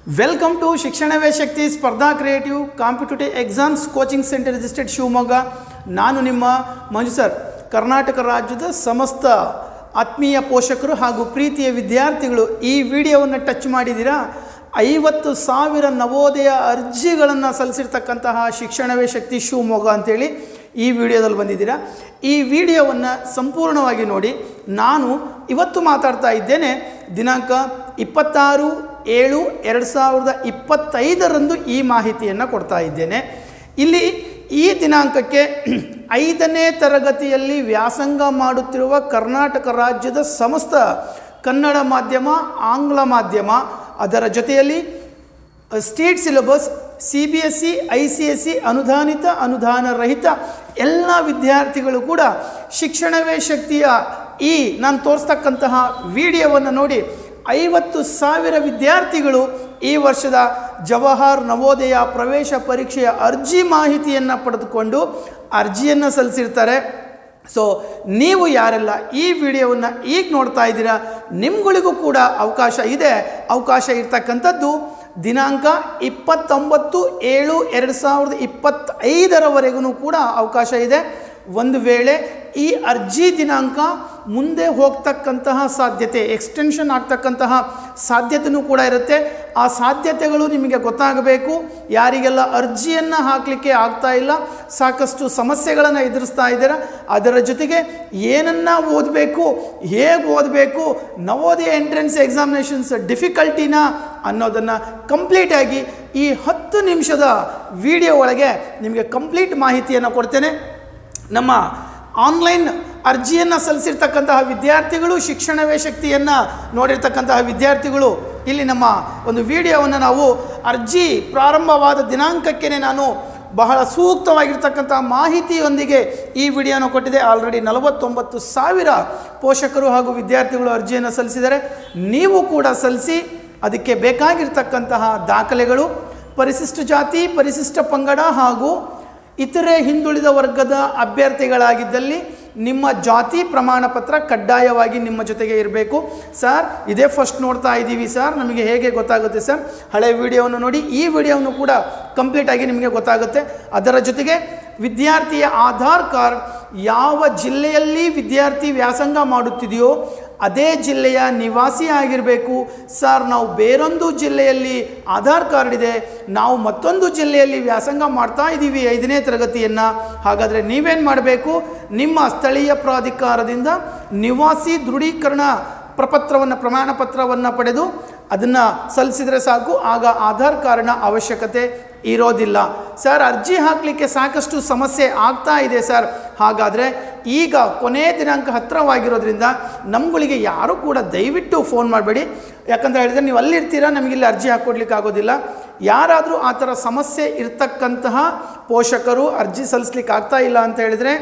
Welcome to ಶಿಕ್ಷಣವೇ ಶಕ್ತಿ ಸ್ಪರ್ಧಾ creative competitive exams coaching centre registered Shivamogga. ನಾನು ನಿಮ್ಮ ಮಂಜು ಸರ್. ಕರ್ನಾಟಕ ರಾಜ್ಯದ ಸಮಸ್ತ ಆತ್ಮೀಯ ಪೋಷಕರು ಹಾಗೂ ಪ್ರೀತಿಯ ವಿದ್ಯಾರ್ಥಿಗಳು ಈ ವಿಡಿಯೋವನ್ನು ಟಚ್ ಮಾಡಿದ್ದೀರಾ. 50,000 ನವೋದಯ ಅರ್ಜಿಗಳನ್ನು ಸಲ್ಲಿಸಿರ್ತಕ್ಕಂತಹ ಶಿಕ್ಷಣವೇ ಶಕ್ತಿ ಶಿವಮೊಗ್ಗ ಅಂತೇಳಿ ಈ ವಿಡಿಯೋದಲ್ಲಿ ಬಂದಿದ್ದೀರಾ. ಈ ವಿಡಿಯೋವನ್ನು ಸಂಪೂರ್ಣವಾಗಿ ನೋಡಿ. ನಾನು ಇವತ್ತು ಮಾತಾಡ್ತಾ ಇದ್ದೇನೆ ದಿನಾಂಕ 26/7/2025 ಈ ಮಾಹಿತಿಯನ್ನು ಕೊಡ್ತಾ ಇದ್ದೇನೆ. ಇಲ್ಲಿ ಈ ದಿನಾಂಕಕ್ಕೆ 5ನೇ ತರಗತಿಯಲ್ಲಿ ವ್ಯಾಸಂಗ ಮಾಡುತ್ತಿರುವ ಕರ್ನಾಟಕ ರಾಜ್ಯದ ಸಮಸ್ತ ಕನ್ನಡ ಮಾಧ್ಯಮ, ಆಂಗ್ಲ ಮಾಧ್ಯಮ, ಅದರ ಜೊತೆಯಲ್ಲಿ ಸ್ಟೇಟ್ ಸಿಲೆಬಸ್, CBSE, ICSE, ಅನುದಾನಿತ, ಅನುದಾನ ರಹಿತ ಎಲ್ಲ ವಿದ್ಯಾರ್ಥಿಗಳು ಕೂಡ ಶಿಕ್ಷಣವೇ ಶಕ್ತಿಯ ಈ ನಾನು ತೋರಿಸ್ತಕ್ಕಂತಹ ವಿಡಿಯೋವನ್ನು ನೋಡಿ 50,000 ವಿದ್ಯಾರ್ಥಿಗಳು ಈ ವರ್ಷದ ಜವಾಹರ್ ನವೋದಯ ಪ್ರವೇಶ ಪರೀಕ್ಷೆಯ ಅರ್ಜಿ ಮಾಹಿತಿಯನ್ನು ಪಡೆದುಕೊಂಡು ಅರ್ಜಿಯನ್ನು ಸಲ್ಲಿಸಿರ್ತಾರೆ. ಸೊ ನೀವು ಯಾರೆಲ್ಲ ಈ ವಿಡಿಯೋವನ್ನು ಈಗ ನೋಡ್ತಾ ಇದ್ದೀರಾ, ನಿಮ್ಗಳಿಗೂ ಕೂಡ ಅವಕಾಶ ಇದೆ. ಅವಕಾಶ ಇರ್ತಕ್ಕಂಥದ್ದು ದಿನಾಂಕ 29/7/2025 ಕೂಡ ಅವಕಾಶ ಇದೆ. ಒಂದು ವೇಳೆ ಈ ಅರ್ಜಿ ದಿನಾಂಕ ಮುಂದೆ ಹೋಗ್ತಕ್ಕಂತಹ ಸಾಧ್ಯತೆ, ಎಕ್ಸ್ಟೆನ್ಷನ್ ಆಗ್ತಕ್ಕಂತಹ ಸಾಧ್ಯತೆಯೂ ಕೂಡ ಇರುತ್ತೆ. ಆ ಸಾಧ್ಯತೆಗಳು ನಿಮಗೆ ಗೊತ್ತಾಗಬೇಕು. ಯಾರಿಗೆಲ್ಲ ಅರ್ಜಿಯನ್ನು ಹಾಕಲಿಕ್ಕೆ ಆಗ್ತಾ ಇಲ್ಲ, ಸಾಕಷ್ಟು ಸಮಸ್ಯೆಗಳನ್ನು ಎದುರಿಸ್ತಾ ಇದ್ದೀರಾ, ಅದರ ಜೊತೆಗೆ ಏನನ್ನು ಓದಬೇಕು, ಹೇಗೆ ಓದಬೇಕು, ನವೋದಯ ಎಂಟ್ರೆನ್ಸ್ ಎಕ್ಸಾಮಿನೇಷನ್ಸ್ ಡಿಫಿಕಲ್ಟಿನ ಅನ್ನೋದನ್ನು ಕಂಪ್ಲೀಟಾಗಿ ಈ 10 ನಿಮಿಷದ ವಿಡಿಯೋ ಒಳಗೆ ನಿಮಗೆ ಕಂಪ್ಲೀಟ್ ಮಾಹಿತಿಯನ್ನು ಕೊಡ್ತೇನೆ. ನಮ್ಮ ಆನ್ಲೈನ್ ಅರ್ಜಿಯನ್ನು ಸಲ್ಲಿಸಿರ್ತಕ್ಕಂತಹ ವಿದ್ಯಾರ್ಥಿಗಳು, ಶಿಕ್ಷಣವೇ ಶಕ್ತಿಯನ್ನು ನೋಡಿರ್ತಕ್ಕಂತಹ ವಿದ್ಯಾರ್ಥಿಗಳು, ಇಲ್ಲಿ ನಮ್ಮ ಒಂದು ವಿಡಿಯೋವನ್ನು ನಾವು ಅರ್ಜಿ ಪ್ರಾರಂಭವಾದ ದಿನಾಂಕಕ್ಕೆ ನಾನು ಬಹಳ ಸೂಕ್ತವಾಗಿರ್ತಕ್ಕಂಥ ಮಾಹಿತಿಯೊಂದಿಗೆ ಈ ವಿಡಿಯೋನ ಕೊಟ್ಟಿದೆ. ಆಲ್ರೆಡಿ 49,000 ಪೋಷಕರು ಹಾಗೂ ವಿದ್ಯಾರ್ಥಿಗಳು ಅರ್ಜಿಯನ್ನು ಸಲ್ಲಿಸಿದ್ದಾರೆ. ನೀವು ಕೂಡ ಸಲ್ಲಿಸಿ. ಅದಕ್ಕೆ ಬೇಕಾಗಿರ್ತಕ್ಕಂತಹ ದಾಖಲೆಗಳು ಪರಿಶಿಷ್ಟ ಜಾತಿ, ಪರಿಶಿಷ್ಟ ಪಂಗಡ ಹಾಗೂ ಇತರೆ ಹಿಂದುಳಿದ ವರ್ಗದ ಅಭ್ಯರ್ಥಿಗಳಾಗಿದ್ದಲ್ಲಿ ನಿಮ್ಮ ಜಾತಿ ಪ್ರಮಾಣ ಪತ್ರ ಕಡ್ಡಾಯವಾಗಿ ನಿಮ್ಮ ಜೊತೆಗೆ ಇರಬೇಕು. ಸರ್ ಇದೇ ಫಸ್ಟ್ ನೋಡ್ತಾ ಇದ್ದೀವಿ ಸರ್, ನಮಗೆ ಹೇಗೆ ಗೊತ್ತಾಗುತ್ತೆ ಸರ್? ಹಳೆ ವಿಡಿಯೋವನ್ನು ನೋಡಿ, ಈ ವಿಡಿಯೋವನ್ನು ಕೂಡ ಕಂಪ್ಲೀಟಾಗಿ ನಿಮಗೆ ಗೊತ್ತಾಗುತ್ತೆ. ಅದರ ಜೊತೆಗೆ ವಿದ್ಯಾರ್ಥಿಯ ಆಧಾರ್ ಕಾರ್ಡ್, ಯಾವ ಜಿಲ್ಲೆಯಲ್ಲಿ ವಿದ್ಯಾರ್ಥಿ ವ್ಯಾಸಂಗ ಮಾಡುತ್ತಿದೆಯೋ ಅದೇ ಜಿಲ್ಲೆಯ ನಿವಾಸಿ ಆಗಿರಬೇಕು. ಸರ್ ನಾವು ಬೇರೊಂದು ಜಿಲ್ಲೆಯಲ್ಲಿ ಆಧಾರ್ ಕಾರ್ಡ್ ಇದೆ, ನಾವು ಮತ್ತೊಂದು ಜಿಲ್ಲೆಯಲ್ಲಿ ವ್ಯಾಸಂಗ ಮಾಡ್ತಾ ಇದ್ದೀವಿ 5ನೇ ತರಗತಿಯನ್ನು. ಹಾಗಾದರೆ ನೀವೇನು ಮಾಡಬೇಕು? ನಿಮ್ಮ ಸ್ಥಳೀಯ ಪ್ರಾಧಿಕಾರದಿಂದ ನಿವಾಸಿ ದೃಢೀಕರಣ ಪ್ರಮಾಣ ಪತ್ರವನ್ನು ಪಡೆದು ಅದನ್ನು ಸಲ್ಲಿಸಿದರೆ ಸಾಕು. ಆಗ ಆಧಾರ್ ಕಾರ್ಡ್ನ ಅವಶ್ಯಕತೆ ಇರೋದಿಲ್ಲ. ಸರ್ ಅರ್ಜಿ ಹಾಕಲಿಕ್ಕೆ ಸಾಕಷ್ಟು ಸಮಸ್ಯೆ ಆಗ್ತಾ ಇದೆ ಸರ್. ಹಾಗಾದರೆ ಈಗ ಕೊನೆ ದಿನಾಂಕ ಹತ್ತಿರವಾಗಿರೋದ್ರಿಂದ ನಮ್ಗಳಿಗೆ ಯಾರೂ ಕೂಡ ದಯವಿಟ್ಟು ಫೋನ್ ಮಾಡಬೇಡಿ. ಯಾಕಂತ ಹೇಳಿದರೆ ನೀವು ಅಲ್ಲಿರ್ತೀರಾ, ನಮಗಿಲ್ಲಿ ಅರ್ಜಿ ಹಾಕ್ಕೊಡ್ಲಿಕ್ಕೆ ಆಗೋದಿಲ್ಲ. ಯಾರಾದರೂ ಆ ಥರ ಸಮಸ್ಯೆ ಇರ್ತಕ್ಕಂತಹ ಪೋಷಕರು ಅರ್ಜಿ ಸಲ್ಲಿಸ್ಲಿಕ್ಕೆ ಆಗ್ತಾ ಇಲ್ಲ ಅಂತ ಹೇಳಿದರೆ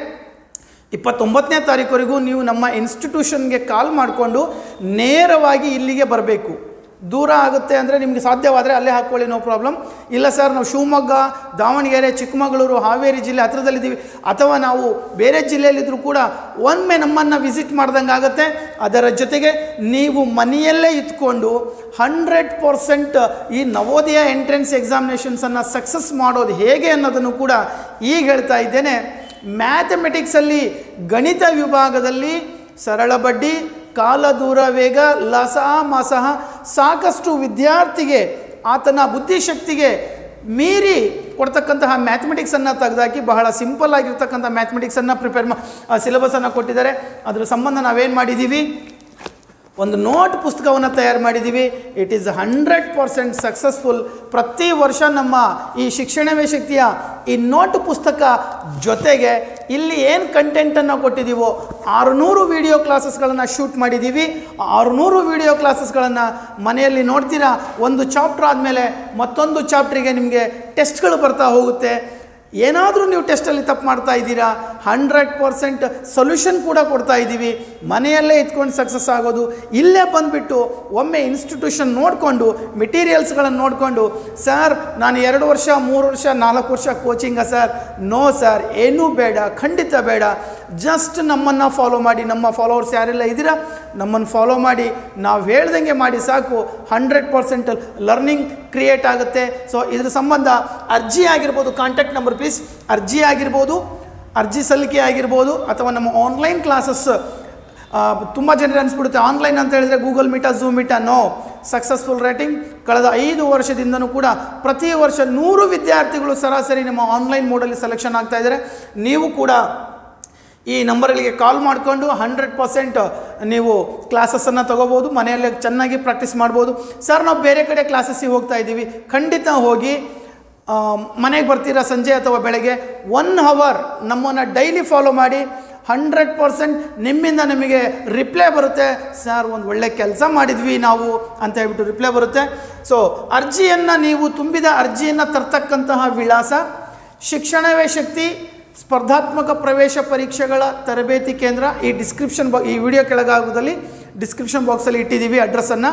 29ನೇ ತಾರೀಕುವರೆಗೂ ನೀವು ನಮ್ಮ ಇನ್ಸ್ಟಿಟ್ಯೂಷನ್ಗೆ ಕಾಲ್ ಮಾಡಿಕೊಂಡು ನೇರವಾಗಿ ಇಲ್ಲಿಗೆ ಬರಬೇಕು. ದೂರ ಆಗುತ್ತೆ ಅಂದರೆ ನಿಮಗೆ ಸಾಧ್ಯವಾದರೆ ಅಲ್ಲೇ ಹಾಕ್ಕೊಳ್ಳಿ, ನೋ ಪ್ರಾಬ್ಲಮ್. ಇಲ್ಲ ಸರ್ ನಾವು ಶಿವಮೊಗ್ಗ, ದಾವಣಗೆರೆ, ಚಿಕ್ಕಮಗಳೂರು, ಹಾವೇರಿ ಜಿಲ್ಲೆ ಹತ್ತಿರದಲ್ಲಿದ್ದೀವಿ, ಅಥವಾ ನಾವು ಬೇರೆ ಜಿಲ್ಲೆಯಲ್ಲಿದ್ದರೂ ಕೂಡ ಒಮ್ಮೆ ನಮ್ಮನ್ನು ವಿಸಿಟ್ ಮಾಡ್ದಂಗೆ ಆಗುತ್ತೆ. ಅದರ ಜೊತೆಗೆ ನೀವು ಮನೆಯಲ್ಲೇ ಇದ್ಕೊಂಡು 100% ಈ ನವೋದಯ ಎಂಟ್ರೆನ್ಸ್ ಎಕ್ಸಾಮಿನೇಷನ್ಸನ್ನು ಸಕ್ಸಸ್ ಮಾಡೋದು ಹೇಗೆ ಅನ್ನೋದನ್ನು ಕೂಡ ಈಗ ಹೇಳ್ತಾ ಇದ್ದೇನೆ. ಮ್ಯಾಥಮೆಟಿಕ್ಸಲ್ಲಿ ಗಣಿತ ವಿಭಾಗದಲ್ಲಿ ಸರಳ ಬಡ್ಡಿ, ಕಾಲ ದೂರ ವೇಗ, ಲಸಹ ಮಸಹ ಸಾಕಷ್ಟು ವಿದ್ಯಾರ್ಥಿಗೆ ಆತನ ಬುದ್ಧಿಶಕ್ತಿಗೆ ಮೀರಿ ಕೊಡ್ತಕ್ಕಂತಹ ಮ್ಯಾಥಮೆಟಿಕ್ಸನ್ನು ತೆಗೆದಾಕಿ ಬಹಳ ಸಿಂಪಲ್ ಆಗಿರ್ತಕ್ಕಂಥ ಮ್ಯಾಥಮೆಟಿಕ್ಸನ್ನು ಸಿಲೆಬಸನ್ನು ಕೊಟ್ಟಿದ್ದಾರೆ. ಅದರ ಸಂಬಂಧ ನಾವೇನು ಮಾಡಿದ್ದೀವಿ, ಒಂದು ನೋಟ್ ಪುಸ್ತಕವನ್ನು ತಯಾರು ಮಾಡಿದ್ದೀವಿ. It is 100% successful. ಪ್ರತಿ ವರ್ಷ ನಮ್ಮ ಈ ಶಿಕ್ಷಣವೇ ಶಕ್ತಿಯ ಈ ನೋಟ್ ಪುಸ್ತಕ ಜೊತೆಗೆ ಇಲ್ಲಿ ಏನು ಕಂಟೆಂಟನ್ನು ಕೊಟ್ಟಿದ್ದೀವೋ 600 ವಿಡಿಯೋ ಕ್ಲಾಸಸ್ಗಳನ್ನು ಶೂಟ್ ಮಾಡಿದ್ದೀವಿ. 600 ವಿಡಿಯೋ ಕ್ಲಾಸಸ್ಗಳನ್ನು ಮನೆಯಲ್ಲಿ ನೋಡ್ತೀರಾ. ಒಂದು ಚಾಪ್ಟರ್ ಆದಮೇಲೆ ಮತ್ತೊಂದು ಚಾಪ್ಟ್ರಿಗೆ ನಿಮಗೆ ಟೆಸ್ಟ್ಗಳು ಬರ್ತಾ ಹೋಗುತ್ತೆ. ಏನಾದರೂ ನೀವು ಟೆಸ್ಟಲ್ಲಿ ತಪ್ಪು ಮಾಡ್ತಾ ಇದ್ದೀರಾ, 100% ಸೊಲ್ಯೂಷನ್ ಕೂಡ ಕೊಡ್ತಾ ಇದ್ದೀವಿ. ಮನೆಯಲ್ಲೇ ಇದ್ಕೊಂಡು ಸಕ್ಸಸ್ ಆಗೋದು, ಇಲ್ಲೇ ಬಂದುಬಿಟ್ಟು ಒಮ್ಮೆ ಇನ್ಸ್ಟಿಟ್ಯೂಷನ್ ನೋಡಿಕೊಂಡು ಮೆಟೀರಿಯಲ್ಸ್ಗಳನ್ನು ನೋಡಿಕೊಂಡು ಸರ್ ನಾನು 2 ವರ್ಷ 3 ವರ್ಷ 4 ವರ್ಷ ಕೋಚಿಂಗ ಸರ್, ನೋ ಸರ್, ಏನೂ ಬೇಡ, ಖಂಡಿತ ಬೇಡ. ಜಸ್ಟ್ ನಮ್ಮನ್ನು ಫಾಲೋ ಮಾಡಿ, ನಮ್ಮ ಫಾಲೋವರ್ಸ್ ಯಾರೆಲ್ಲ ಇದ್ದೀರಾ ನಮ್ಮನ್ನು ಫಾಲೋ ಮಾಡಿ, ನಾವು ಹೇಳ್ದಂಗೆ ಮಾಡಿ ಸಾಕು, 100% ಲರ್ನಿಂಗ್ ಕ್ರಿಯೇಟ್ ಆಗುತ್ತೆ. ಸೊ ಇದ್ರ ಸಂಬಂಧ ಅರ್ಜಿ ಆಗಿರ್ಬೋದು, ಕಾಂಟ್ಯಾಕ್ಟ್ ನಂಬರ್ ಪ್ಲೀಸ್, ಅರ್ಜಿ ಆಗಿರ್ಬೋದು, ಅರ್ಜಿ ಸಲ್ಲಿಕೆ ಆಗಿರ್ಬೋದು, ಅಥವಾ ನಮ್ಮ ಆನ್ಲೈನ್ ಕ್ಲಾಸಸ್. ತುಂಬ ಜನರಿಗೆ ಅನಿಸ್ಬಿಡುತ್ತೆ ಆನ್ಲೈನ್ ಅಂತ ಹೇಳಿದರೆ ಗೂಗಲ್ ಮೀಟಾ, ಝೂಮ್ ಮೀಟಾ. ನೋ, ಸಕ್ಸಸ್ಫುಲ್ ರೇಟಿಂಗ್ ಕಳೆದ 5 ವರ್ಷದಿಂದನೂ ಕೂಡ ಪ್ರತಿ ವರ್ಷ 100 ವಿದ್ಯಾರ್ಥಿಗಳು ಸರಾಸರಿ ನಮ್ಮ ಆನ್ಲೈನ್ ಮೋಡಲ್ಲಿ ಸೆಲೆಕ್ಷನ್ ಆಗ್ತಾ ಇದ್ದಾರೆ. ನೀವು ಕೂಡ ಈ ನಂಬರ್ಗಳಿಗೆ ಕಾಲ್ ಮಾಡಿಕೊಂಡು 100% ನೀವು ಕ್ಲಾಸಸ್ಸನ್ನು ತೊಗೋಬೋದು, ಮನೆಯಲ್ಲೇ ಚೆನ್ನಾಗಿ ಪ್ರಾಕ್ಟೀಸ್ ಮಾಡ್ಬೋದು. ಸರ್ ನಾವು ಬೇರೆ ಕಡೆ ಕ್ಲಾಸಸ್ಸಿಗೆ ಹೋಗ್ತಾ ಇದ್ದೀವಿ, ಖಂಡಿತ ಹೋಗಿ ಮನೆಗೆ ಬರ್ತೀರಾ ಸಂಜೆ ಅಥವಾ ಬೆಳಗ್ಗೆ 1 ಅವರ್ ನಮ್ಮನ್ನು ಡೈಲಿ ಫಾಲೋ ಮಾಡಿ, 100% ನಿಮ್ಮಿಂದ ನಿಮಗೆ ರಿಪ್ಲೈ ಬರುತ್ತೆ. ಸರ್ ಒಂದು ಒಳ್ಳೆ ಕೆಲಸ ಮಾಡಿದ್ವಿ ನಾವು ಅಂತ ಹೇಳ್ಬಿಟ್ಟು ರಿಪ್ಲೈ ಬರುತ್ತೆ. ಸೊ ಅರ್ಜಿಯನ್ನು ನೀವು ತುಂಬಿದ ಅರ್ಜಿಯನ್ನು ತರ್ತಕ್ಕಂತಹ ವಿಳಾಸ ಶಿಕ್ಷಣವೇ ಶಕ್ತಿ ಸ್ಪರ್ಧಾತ್ಮಕ ಪ್ರವೇಶ ಪರೀಕ್ಷೆಗಳ ತರಬೇತಿ ಕೇಂದ್ರ. ಈ ಈ ವಿಡಿಯೋ ಕೆಳಗಾಗುವುದಲ್ಲಿ ಡಿಸ್ಕ್ರಿಪ್ಷನ್ ಬಾಕ್ಸಲ್ಲಿ ಇಟ್ಟಿದ್ದೀವಿ ಅಡ್ರೆಸ್ಸನ್ನು.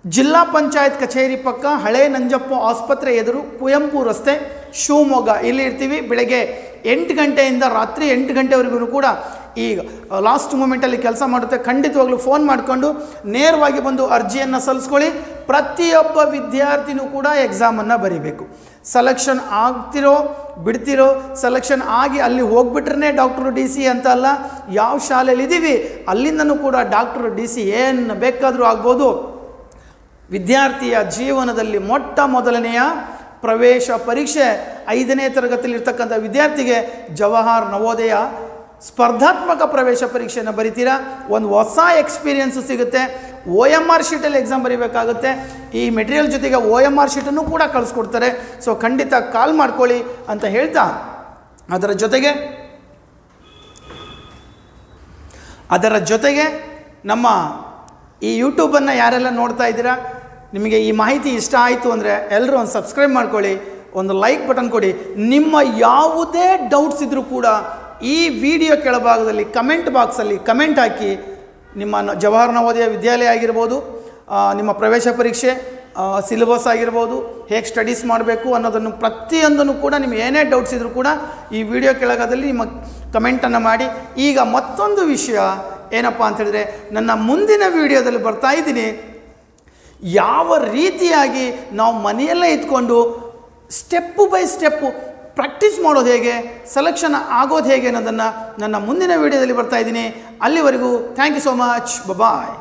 ಜಿಲ್ಲಾ ಪಂಚಾಯತ್ ಕಚೇರಿ ಪಕ್ಕ ಹಳೆ ನಂಜಪ್ಪ ಆಸ್ಪತ್ರೆ ಎದುರು, ಕುವೆಂಪು ರಸ್ತೆ, ಶಿವಮೊಗ್ಗ. ಇಲ್ಲಿ ಇರ್ತೀವಿ. ಬೆಳಗ್ಗೆ 8 ಗಂಟೆಯಿಂದ ರಾತ್ರಿ 8 ಗಂಟೆವರೆಗೂ ಕೂಡ ಈಗ ಲಾಸ್ಟ್ ಮೂಮೆಂಟಲ್ಲಿ ಕೆಲಸ ಮಾಡುತ್ತೆ. ಖಂಡಿತವಾಗ್ಲೂ ಫೋನ್ ಮಾಡಿಕೊಂಡು ನೇರವಾಗಿ ಬಂದು ಅರ್ಜಿಯನ್ನು ಸಲ್ಲಿಸ್ಕೊಳ್ಳಿ. ಪ್ರತಿಯೊಬ್ಬ ವಿದ್ಯಾರ್ಥಿನೂ ಕೂಡ ಎಕ್ಸಾಮನ್ನು ಬರೀಬೇಕು. ಸೆಲೆಕ್ಷನ್ ಆಗ್ತಿರೋ ಬಿಡ್ತಿರೋ, ಸೆಲೆಕ್ಷನ್ ಆಗಿ ಅಲ್ಲಿ ಹೋಗ್ಬಿಟ್ರೆ ಡಾಕ್ಟರ್ DC ಅಂತ ಅಲ್ಲ, ಯಾವ ಶಾಲೆಯಲ್ಲಿ ಇದ್ದೀವಿ ಅಲ್ಲಿಂದನೂ ಕೂಡ ಡಾಕ್ಟರ್ DC ಏನು ಬೇಕಾದರೂ ಆಗ್ಬೋದು. ವಿದ್ಯಾರ್ಥಿಯ ಜೀವನದಲ್ಲಿ ಮೊಟ್ಟ ಮೊದಲನೆಯ ಪ್ರವೇಶ ಪರೀಕ್ಷೆ 5ನೇ ತರಗತಿಯಲ್ಲಿರ್ತಕ್ಕಂಥ ವಿದ್ಯಾರ್ಥಿಗೆ ಜವಾಹರ್ ನವೋದಯ ಸ್ಪರ್ಧಾತ್ಮಕ ಪ್ರವೇಶ ಪರೀಕ್ಷೆಯನ್ನು ಬರಿತೀರಾ, ಒಂದು ಹೊಸ ಎಕ್ಸ್ಪೀರಿಯನ್ಸು ಸಿಗುತ್ತೆ. OMR ಶೀಟಲ್ಲಿ ಎಕ್ಸಾಮ್ ಬರೀಬೇಕಾಗುತ್ತೆ. ಈ ಮೆಟೀರಿಯಲ್ ಜೊತೆಗೆ OMR ಶೀಟನ್ನು ಕೂಡ ಕಳಿಸ್ಕೊಡ್ತಾರೆ. ಸೊ ಖಂಡಿತ ಕಾಲ್ ಮಾಡ್ಕೊಳ್ಳಿ ಅಂತ ಹೇಳ್ತಾ, ಅದರ ಜೊತೆಗೆ ನಮ್ಮ ಈ ಯೂಟ್ಯೂಬನ್ನು ಯಾರೆಲ್ಲ ನೋಡ್ತಾ ಇದ್ದೀರಾ, ನಿಮಗೆ ಈ ಮಾಹಿತಿ ಇಷ್ಟ ಆಯಿತು ಅಂದರೆ ಎಲ್ಲರೂ ಒಂದು ಸಬ್ಸ್ಕ್ರೈಬ್ ಮಾಡ್ಕೊಳ್ಳಿ, ಒಂದು ಲೈಕ್ ಬಟನ್ ಕೊಡಿ. ನಿಮ್ಮ ಯಾವುದೇ ಡೌಟ್ಸ್ ಇದ್ದರೂ ಕೂಡ ಈ ವಿಡಿಯೋ ಕೆಳಭಾಗದಲ್ಲಿ ಕಮೆಂಟ್ ಬಾಕ್ಸಲ್ಲಿ ಕಮೆಂಟ್ ಹಾಕಿ. ನಿಮ್ಮ ಜವಾಹರ್ ನವೋದಯ ವಿದ್ಯಾಲಯ ಆಗಿರ್ಬೋದು, ನಿಮ್ಮ ಪ್ರವೇಶ ಪರೀಕ್ಷೆ ಸಿಲೆಬಸ್ ಆಗಿರ್ಬೋದು, ಹೇಗೆ ಸ್ಟಡೀಸ್ ಮಾಡಬೇಕು ಅನ್ನೋದನ್ನು ಪ್ರತಿಯೊಂದನ್ನು ಕೂಡ ನಿಮಗೆ ಏನೇ ಡೌಟ್ಸ್ ಇದ್ದರೂ ಕೂಡ ಈ ವಿಡಿಯೋ ಕೆಳಗದಲ್ಲಿ ನಿಮ್ಮ ಕಮೆಂಟನ್ನು ಮಾಡಿ. ಈಗ ಮತ್ತೊಂದು ವಿಷಯ ಏನಪ್ಪ ಅಂತ ಹೇಳಿದ್ರೆ, ನನ್ನ ಮುಂದಿನ ವಿಡಿಯೋದಲ್ಲಿ ಬರ್ತಾ ಇದ್ದೀನಿ, ಯಾವ ರೀತಿಯಾಗಿ ನಾವು ಮನೆಯಲ್ಲೇ ಇದ್ಕೊಂಡು ಸ್ಟೆಪ್ಪು ಬೈ ಸ್ಟೆಪ್ಪು ಪ್ರಾಕ್ಟೀಸ್ ಮಾಡೋದು ಹೇಗೆ, ಸೆಲೆಕ್ಷನ್ ಆಗೋದು ಹೇಗೆ ಅನ್ನೋದನ್ನು ನನ್ನ ಮುಂದಿನ ವಿಡಿಯೋದಲ್ಲಿ ಬರ್ತಾ ಇದ್ದೀನಿ. ಅಲ್ಲಿವರೆಗೂ thank you so much, bye.